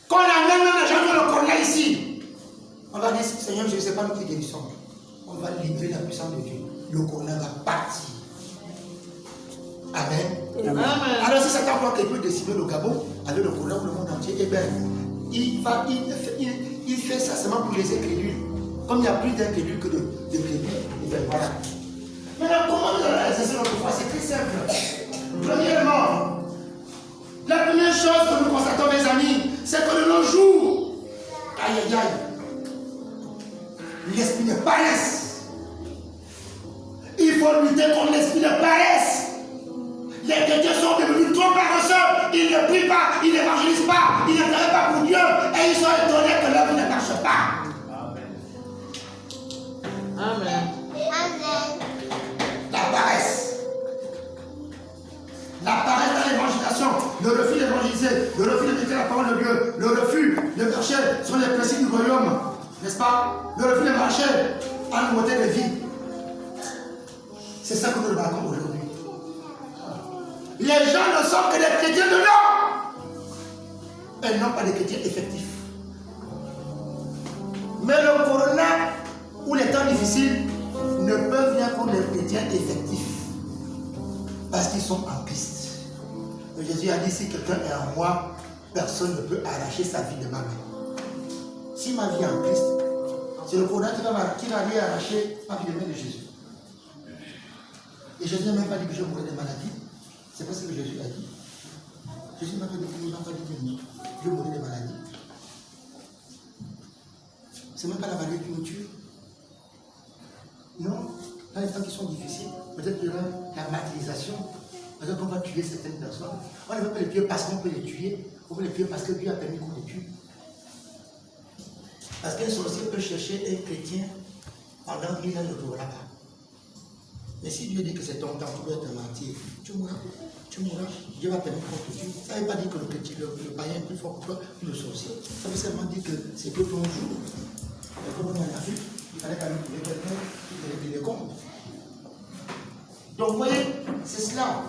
Quand on amène même les gens dans le corona ici, on va dire, Seigneur, je ne sais pas nous qui guérissons. On va libérer la puissance de Dieu. Le corona va partir. Amen. Amen. Alors si Satan croit qu'il peut décimer le Gabon avec le corona pour le monde entier, eh bien, il fait ça seulement pour les incrédules. Comme il y a plus d'incrédules que de crédules, eh bien voilà. Maintenant, comment nous allons exercer notre foi? C'est très simple. Premièrement, la première chose que nous constatons, mes amis, c'est que de nos jours, aïe aïe aïe, l'esprit de paresse. Il faut lutter contre l'esprit de paresse. Les chrétiens sont devenus trop paresseux. Ils ne prient pas, ils n'évangélisent pas, ils ne travaillent pas pour Dieu. Et ils sont étonnés que leur vie ne marche pas. Amen. Amen. Amen. La paresse. La paresse dans l'évangélisation, le refus d'évangéliser, le refus de méditer la parole de Dieu, le refus de marcher sur les principes du royaume, n'est-ce pas? Le refus de marcher en nouveauté de vie. C'est ça que nous remarquons aujourd'hui. Les gens ne sont que des chrétiens de l'homme. Elles n'ont pas de chrétiens effectifs. Mais le corona ou les temps difficiles ne peuvent venir pour les chrétiens effectifs. Parce qu'ils sont en Christ. Jésus a dit, si quelqu'un est en moi, personne ne peut arracher sa vie de ma main. Si ma vie est en Christ, c'est le corona qui va aller arracher ma vie de main de Jésus. Et Jésus n'a même pas dit que je mourrais de maladie. C'est pas ce que Jésus a dit. Jésus n'a pas dit que je mourrais de maladie. C'est même pas la maladie qui nous tue. Non, dans les temps qui sont difficiles, peut-être qu'il y aura la martyrisation. Peut-être qu'on va tuer certaines personnes. On ne veut pas les tuer parce qu'on peut les tuer. On veut les tuer parce que Dieu a permis qu'on les tue. Parce qu'un sorcier peut chercher un chrétien pendant 1000 ans, il ne le trouvera pas. Mais si Dieu dit que c'est ton temps, tu dois être martyr, tu mourras. Tu mourras. Dieu va permettre qu'on te tue. Ça ne veut pas dire que le païen est plus fort que toi, que le sorcier. Ça veut seulement dire que c'est que ton jour. Et comme on est en Afrique, il fallait quand même trouver quelqu'un qui les compte. Donc, vous voyez, c'est cela.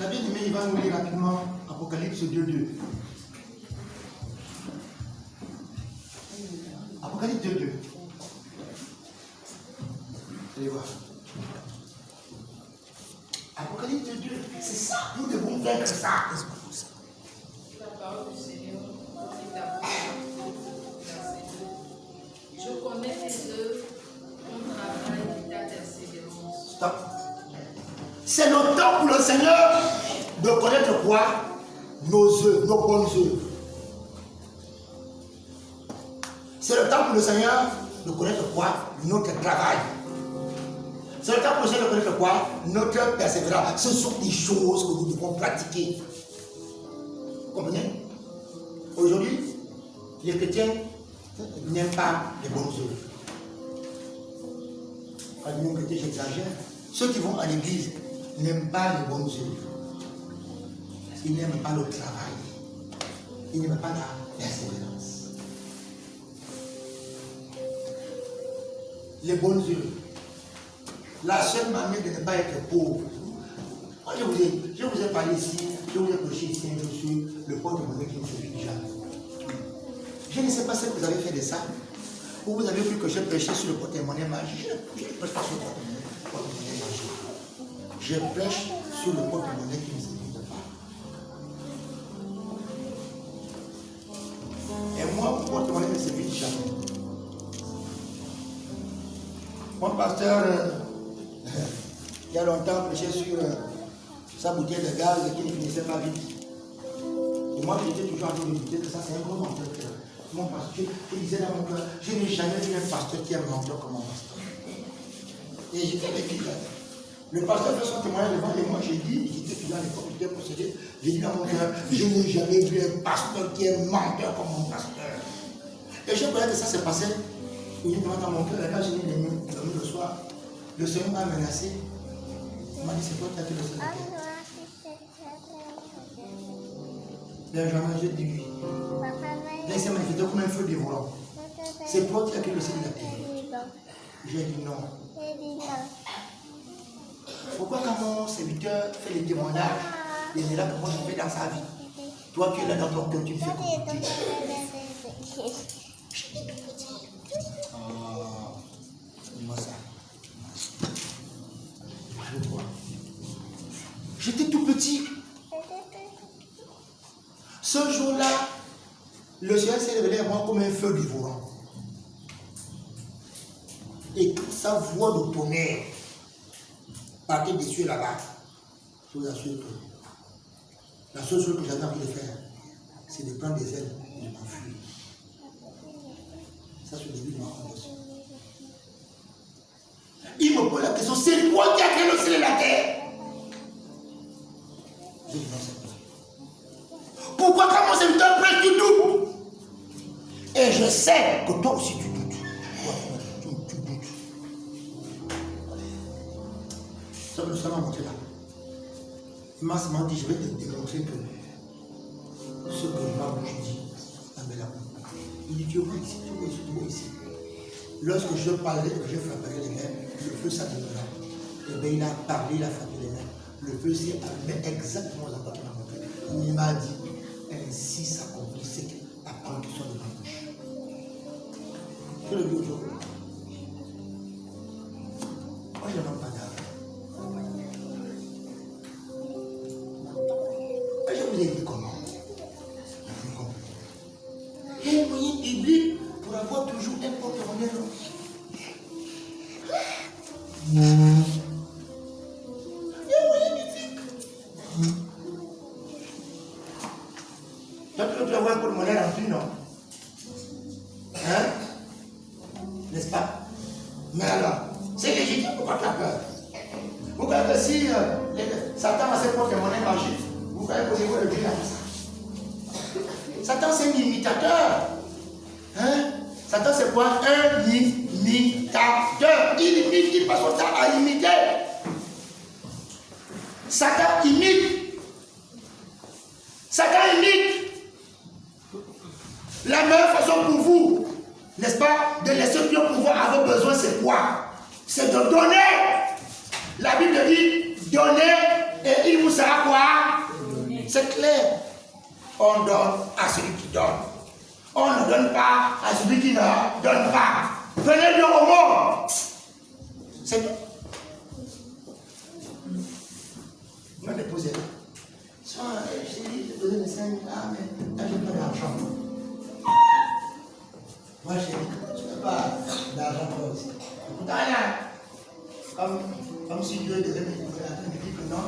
La bien-aimée, il va nous lire rapidement Apocalypse 2.2. Apocalypse 2.2. Allez voir. Apocalypse 2, c'est ça, nous devons vaincre ça. La parole du Seigneur est à je connais tes œuvres, ton travail et ta persévérance. Stop. C'est le temps pour le Seigneur de connaître quoi? Nos œuvres, nos bonnes œuvres. C'est le temps pour le Seigneur de connaître quoi? Notre travail. C'est le temps pour le Seigneur de connaître quoi? Notre persévérance. Ce sont des choses que nous devons pratiquer. Vous comprenez? Aujourd'hui, les chrétiens n'aiment pas les bonnes œuvres. Quand je dis chrétien, j'exagère. Ceux qui vont à l'église n'aiment pas les bonnes œuvres. Ils n'aiment pas le travail. Ils n'aiment pas la persévérance. Les bonnes œuvres. La seule manière de ne pas être pauvre. Moi, je vous ai parlé ici, je vous ai prêché ici un jour sur le porte-monnaie qui ne suffit jamais. Je ne sais pas ce que vous avez fait de ça. Ou vous avez vu que je prêchais sur le porte-monnaie magique. Je ne prêche pas sur le porte-monnaie magique. Je prêche sur le porte-monnaie qui ne s'épuise pas. Et moi, mon porte-monnaie ne s'épuise jamais. Mon pasteur, il y a longtemps, prêchait sur sa bouteille de gaz qui ne finissait pas vite. Et moi, j'étais toujours en train de douter que ça, c'est un gros menteur. Mon pasteur, je disais dans mon cœur, je n'ai jamais vu un pasteur qui est un menteur comme mon pasteur. Et j'étais avec lui. Le pasteur fait son témoignage devant et moi, j'ai dit, j'étais toujours à l'époque, j'étais possédé, j'ai dit dans mon cœur, je n'ai jamais vu un pasteur qui est un menteur comme mon pasteur. Et je croyais que ça s'est passé. Il est dans mon cœur, et quand j'ai mis les nuits, le soir, le Seigneur m'a menacé. Il m'a dit, c'est toi qui as fait le Seigneur. Benjamin, je dis oui. Là, il s'est manifesté comme un feu dévorant. C'est toi qui as créé le ciel de la terre. J'ai dit non. Pourquoi quand mon serviteur fait les témoignages, les miracles que moi je fais dans sa vie, Toi, tu es là dans ton cœur, tu me fais comporter. Dis-moi ça. Je vois. J'étais tout petit. Ce jour-là, le Seigneur s'est révélé à moi comme un feu dévorant. Et quand sa voix de tonnerre partait des cieux là-bas, je vous assure que la seule chose que j'avais envie de faire, c'est de prendre des ailes et de m'enfuir. Ça, c'est le début de ma conversion. Il me pose la question, c'est toi qui as créé le ciel et la terre? Je dis non, c'est toi. Pourquoi quand mon serviteur prêche, tu doutes? Et je sais que toi aussi tu doutes. Tu doutes. Ça me l'a montré là. Il m'a dit, je vais te démontrer que ce que ma bouche dit, il dit, tu vois ici, tu vois ici. Lorsque je parlais, que je frapperai les mains, le feu s'allumera. Et bien il a parlé, il a frappé les mains. Le feu s'est allumé exactement aux endroits qu'il m'a montré. Il m'a dit, ainsi s'accomplissait la parole qui sort de ma bouche. Je le dis aujourd'hui. Moi, je n'ai pas d'argent. Je vous ai dit comment. Il y a un moyen biblique pour avoir toujours un porte-monnaie. Il y a un moyen biblique. Toi, tu veux avoir un porte-monnaie rempli, non? Hein? N'est-ce pas? Mais alors, c'est légitime, pourquoi tu as peur? Vous croyez que si Satan a ses porte-monnaies magiques, vous croyez que vous le Dieu comme ça? Satan, c'est un imitateur. Hein? Satan, c'est quoi? Un imitateur. Il passe son temps à imiter. Satan imite. Satan imite. La meilleure façon pour vous, n'est-ce pas, de laisser Dieu pouvoir à vos besoins, c'est quoi? C'est de donner. La Bible dit, donnez et il vous sera quoi? C'est clair. On donne à celui qui donne. On ne donne pas à celui qui ne donne pas. Venez Dieu au monde. C'est tout. Moi, je posais là. J'ai dit, je donne les 5 000 là, mais là, je n'ai pas d'argent. Moi, j'ai dit, tu n'as pas d'argent toi aussi. Comme si Dieu devait me dire que non,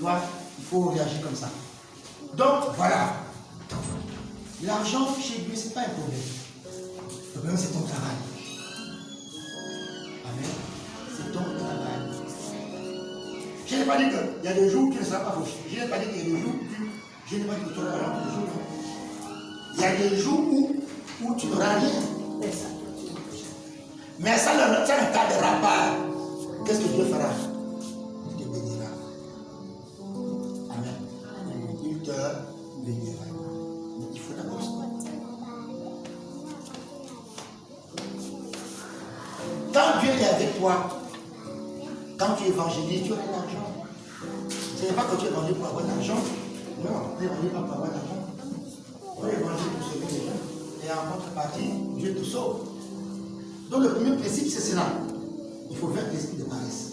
toi, il faut réagir comme ça. Donc, voilà. L'argent chez Dieu, ce n'est pas un problème. Le problème, c'est ton travail. Amen. C'est ton travail. Je n'ai pas dit qu'il y a des jours où tu ne seras pas fauché. Je n'ai pas dit qu'il y a des jours où je n'ai pas dit que tu auras l'argent tous les jours. Il y a des jours où tu n'auras rien. Mais ça ne t'aidera pas. Qu'est-ce que Dieu fera? Il te bénira. Amen. Il te bénira. Il faut d'abord ça. Quand Dieu est avec toi, quand tu évangélises, tu auras de l'argent. Ce n'est pas que tu évangélises pour avoir de l'argent. Non, tu évangélises pas pour avoir de l'argent. Tu évangélises pour sauver les gens. Et en contrepartie, Dieu te sauve. Donc le premier principe, c'est cela. Il faut vaincre l'esprit de paresse.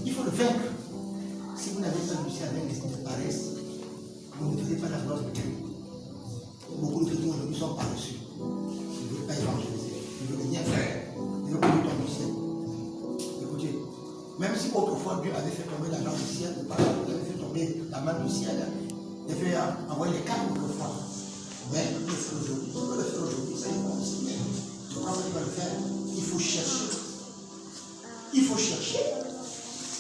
Il faut le vaincre. Si vous n'avez pas réussi à vaincre l'esprit de paresse, vous ne ferez pas la gloire de Dieu. Beaucoup de chrétiens aujourd'hui sont paresseux. Ils ne veulent pas évangéliser. Ils ne veulent rien faire. Ils veulent pas tomber du ciel. Écoutez, même si autrefois Dieu avait fait tomber la langue du ciel, il avait fait tomber la main du ciel, il avait envoyé les 4 autrefois. Mais il le fait aujourd'hui. Il peut le faire aujourd'hui, ça y est, comment il va le faire? Il faut chercher. Il faut chercher.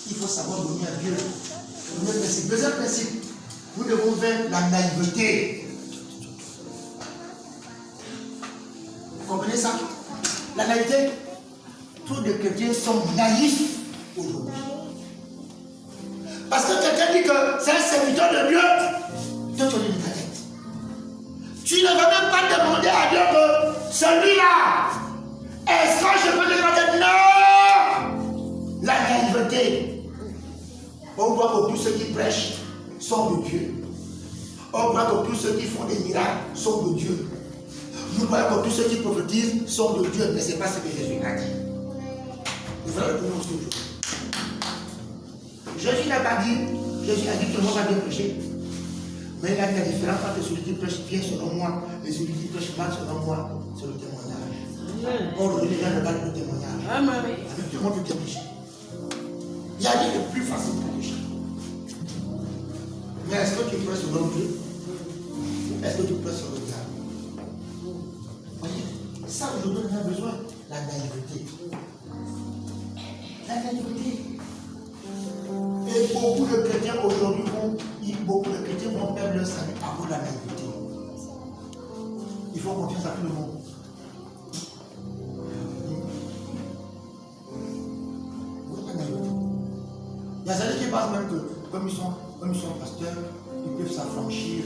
Il faut savoir donner à Dieu. Premier principe. Deuxième principe, nous devons vaincre la naïveté. Vous comprenez ça? La naïveté, tous les chrétiens sont naïfs aujourd'hui. Parce que quelqu'un dit que c'est un serviteur de Dieu, toi tu es une tête. Tu ne vas même pas demander à Dieu que celui-là, est-ce que je peux demander? Non! La naïveté. On voit que tous ceux qui prêchent sont de Dieu. On croit que tous ceux qui font des miracles sont de Dieu. Nous croyons que tous ceux qui prophétisent sont de Dieu, mais ce n'est pas ce que Jésus a dit. Nous allons retourner au sujet. Jésus n'a pas dit, Jésus a dit que tout le monde va bien prêcher. Mais il a dit la différence entre celui qui prêche bien selon moi et celui qui prêche mal selon moi, c'est le témoignage. Or, les gens regardent le témoignage. Avec tout le monde peut prêcher. Il y a rien de plus facile pour prêcher. Mais est-ce que tu prêches selon Dieu? Est-ce que tu prêches sur le diable? Voyez, ça aujourd'hui on a besoin. La naïveté. La naïveté. Et beaucoup de chrétiens aujourd'hui vont perdre leur salut à cause de la naïveté. Il faut confiance à tout le monde. Oui, la naïveté. Il y a ceux qui pensent même que comme ils sont pasteurs, ils peuvent s'affranchir